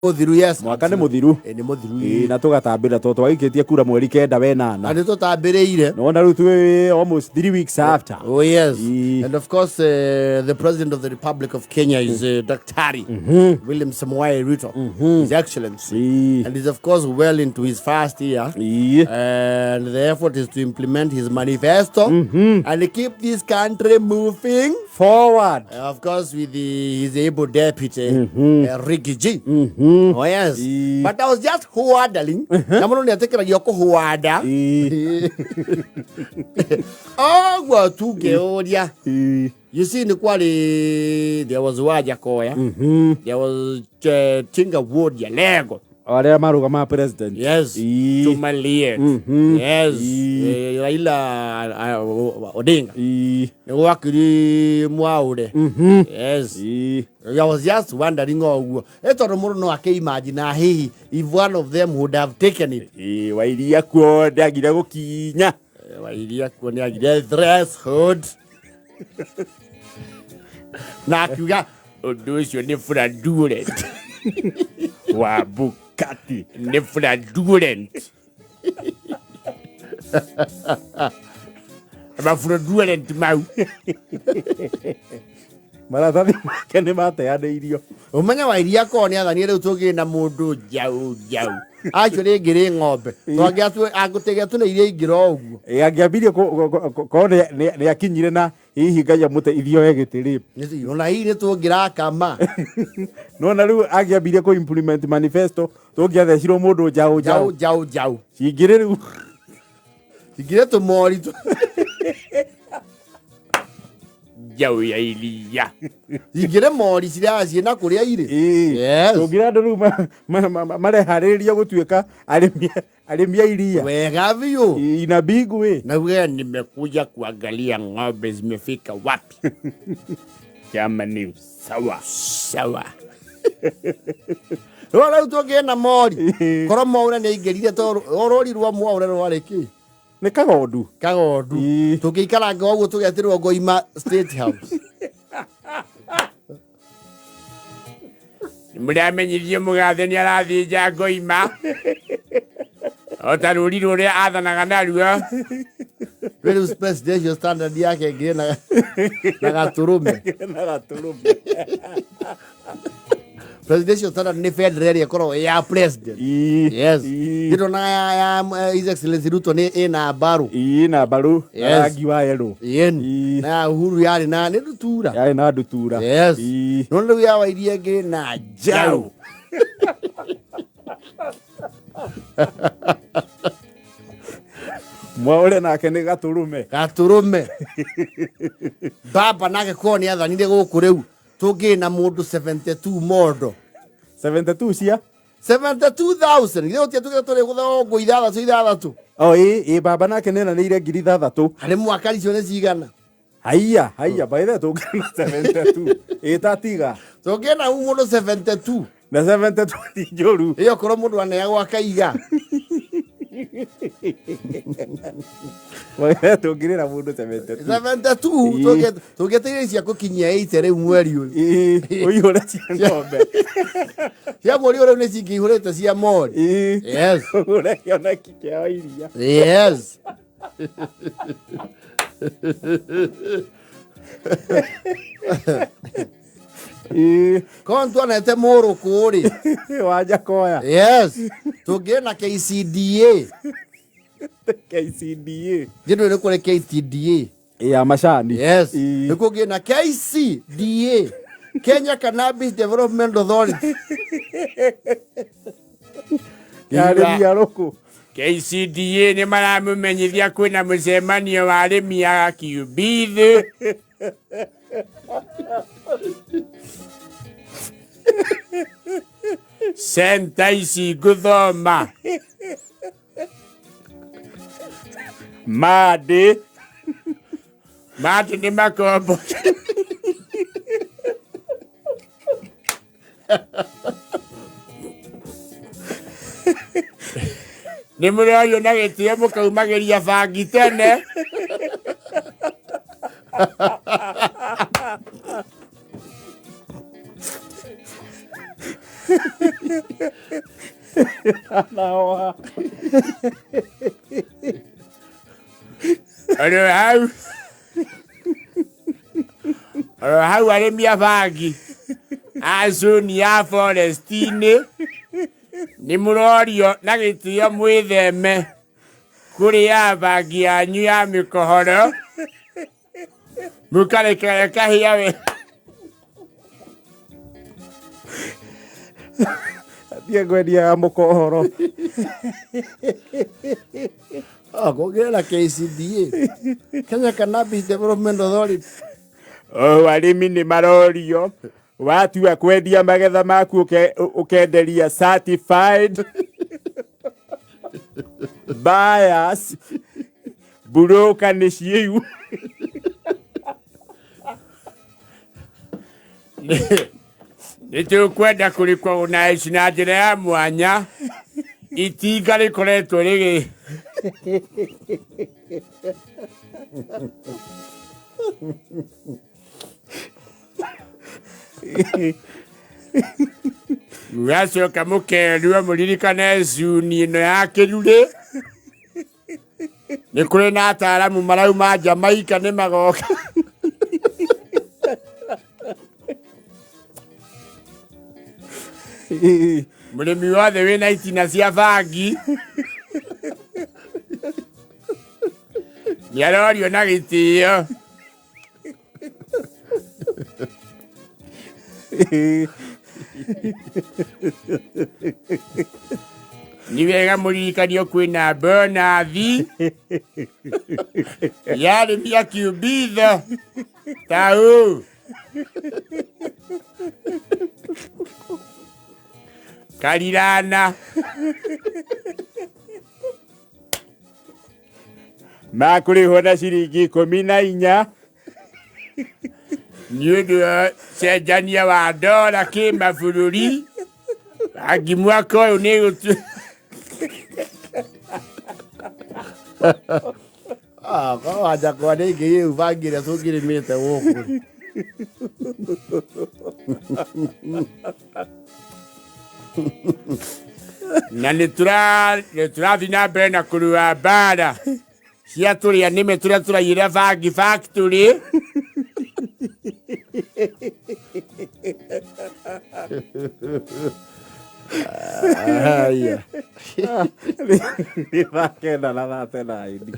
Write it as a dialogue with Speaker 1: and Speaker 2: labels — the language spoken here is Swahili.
Speaker 1: Muthiru, yes.
Speaker 2: Mwaka ni muthiru.
Speaker 1: Ni muthiru.
Speaker 2: Na tugatambira to twagikitie kura mweri 9 wenana.
Speaker 1: Na tutambiriire.
Speaker 2: No na riu almost 3 weeks after.
Speaker 1: Oh yes. And of course the president of the Republic of Kenya is Dr. William Samoei Ruto. His Excellency. And he's of course well into his first year. And the effort is to implement his manifesto and keep this country moving
Speaker 2: forward.
Speaker 1: Of course with his able deputy Ricky G. Oh yes. But I was just wondering. Namuno ni atekeragia kuhwada. Oh, gwa tugeoria. You see ni kwali there was Wajackoyah. There was Tinga Wood ya Lego.
Speaker 2: Aria marugama president.
Speaker 1: Yes. Tumalie. Yes. Raila Odinga. Wakiri Mwaure. Yes. I was just wondering eto muno no akeimagine hihi if one of them would have taken it.
Speaker 2: Wairia kuo ndagire gukinya.
Speaker 1: Wairia kuo ni agire threshold. Na kiuga undu ucio ni fraudulent. Wa Bukati ni fraudulent. Aba fraudulent mau.
Speaker 2: Maratathi make nĩ mateanĩirio.
Speaker 1: Umenya Wairia ko ni athani rĩu tũgĩ na mũndũ jau. Actually ngiri ng'ombe. Twangiatu agutege tu nĩ iria ingĩra ũguo.
Speaker 2: Angĩambirie ko nĩ akinyire na hihi Ngai amũte ithio egĩtĩrĩ.
Speaker 1: Ona hihi nĩ tũngĩra kama.
Speaker 2: No na rĩu angĩambirie ko implement manifesto tũngĩathecirwo mũndũ jau. Cingĩrĩ rĩu.
Speaker 1: Cingĩrĩ tũmori.
Speaker 2: Jau ya ilia.
Speaker 1: Igire mori ciracie na kuria ire.
Speaker 2: Yes. Tugira andu mareharĩria gũtuĩka arĩmi a iria.
Speaker 1: Wega biũ.
Speaker 2: Inabigu
Speaker 1: na wewe nimekuja kuangalia ng'ombe zimefika wapi. Jamani sawa. Wala utoke na mori. Koro mwaura nĩ ingĩrire to orori rwa mwaura rwarĩki.
Speaker 2: Nĩ kagondu.
Speaker 1: Tũgĩikaranga ũguo tũgeterwo Ngoima State House. Mũramenyirie mũgathani arathĩnja Ngoima. Otaruri rũrĩa athanaga naruo. Rĩu presidential standard yake ngĩ na gaturume. Presidential standard ni federal yakoro ya president. Yes. Ndio na His Excellency Ruto ni ina baru.
Speaker 2: Ina baru. Rangi wa yellow.
Speaker 1: Na Uhuru yari na ni dutura.
Speaker 2: Yari na dutura.
Speaker 1: Yes. No ndio ya Wairia ngi na jau.
Speaker 2: Mwaure nake ni gaturume.
Speaker 1: Baba nake ko ni athanire guku riu. Tugi na mundu 72 modo.
Speaker 2: 72 cia
Speaker 1: 72,000. Ndio tuge tore gutho ithathatu.
Speaker 2: Oh baba nake nena ni ire ngiri 3.
Speaker 1: Ari mwaka icio ni cigana.
Speaker 2: Haiya by the tugi na 72. Tatiga.
Speaker 1: Tugi na mundu 72.
Speaker 2: Na 72 njoru.
Speaker 1: Iyo koro mundu aneagwa kaiga.
Speaker 2: Waya tungirira mundu
Speaker 1: 72 tugeteire cia kukinyia 8 riu mweri uyu
Speaker 2: uyure cia ng'ombe
Speaker 1: cia mweri uyu ni cingihurite cia mori. Yes
Speaker 2: ure kiona kikeo iria.
Speaker 1: Yes kontu anete muru kuri
Speaker 2: Wajackoyah.
Speaker 1: Yes tugie na KCDA. Jino ni kule KTDA
Speaker 2: ya mashani.
Speaker 1: Yes nikugie na KCDA Kenya Cannabis Development Authority.
Speaker 2: Yale biaroko
Speaker 1: KCDA ni maramumenyithia kwina mucemanio wa arimi ya Kiubithi. Senta ici guthoma Madi ni makombo. Ni mũrĩoyo na gĩtĩo mũkaumagĩria bangi tene.
Speaker 2: Naoha.
Speaker 1: Hau arĩmi a bangi a zoni ya forest-inĩ nĩ mũrorio na gĩtĩo mwĩtheme kũrĩa bangi yanyu ya mĩkohoro mũkarekera kahĩa we.
Speaker 2: Atia ngwendia mũkohoro.
Speaker 1: Kũgerera KCDA, Kenya Cannabis Development Authority.
Speaker 2: Arĩmi nĩ marorio watua kwendia magetha maku ũkenderia certified buyers broker nĩ ciĩu.
Speaker 1: Nĩ tũkwenda kũrĩkwo na njĩra ya mwanya itinga rĩkoretwo rĩgĩ Mũgacoka mũkerwo mũririkane zuni ĩno ya Kĩrurĩ nĩ kũrĩ na ataaramu marauma Jamaica nĩ magoka. Mũrĩmi wothe wĩna itina cia bangi nĩ arorio na gĩtĩo. Nĩ wega mũririkanio kwĩna bonathi ya arĩmi a kiũmbitho ta ũũ. Karirana
Speaker 2: makũrĩhwo na ciringi 14
Speaker 1: nĩ ũndũ wa cenjania wa ndora kĩmabũrũri. Bangi mwaka ũyũ nĩ gũtu Wajackoyah nĩ ingĩ bangi ĩrĩa tũngĩrĩmĩte gũkũ. Na nĩ tũrathiĩ na mbere na kũrũa mbara cia tũrĩa nĩme tũrĩa tũraiyĩra bangi factory.
Speaker 2: Nĩ thakenda na thate na indi.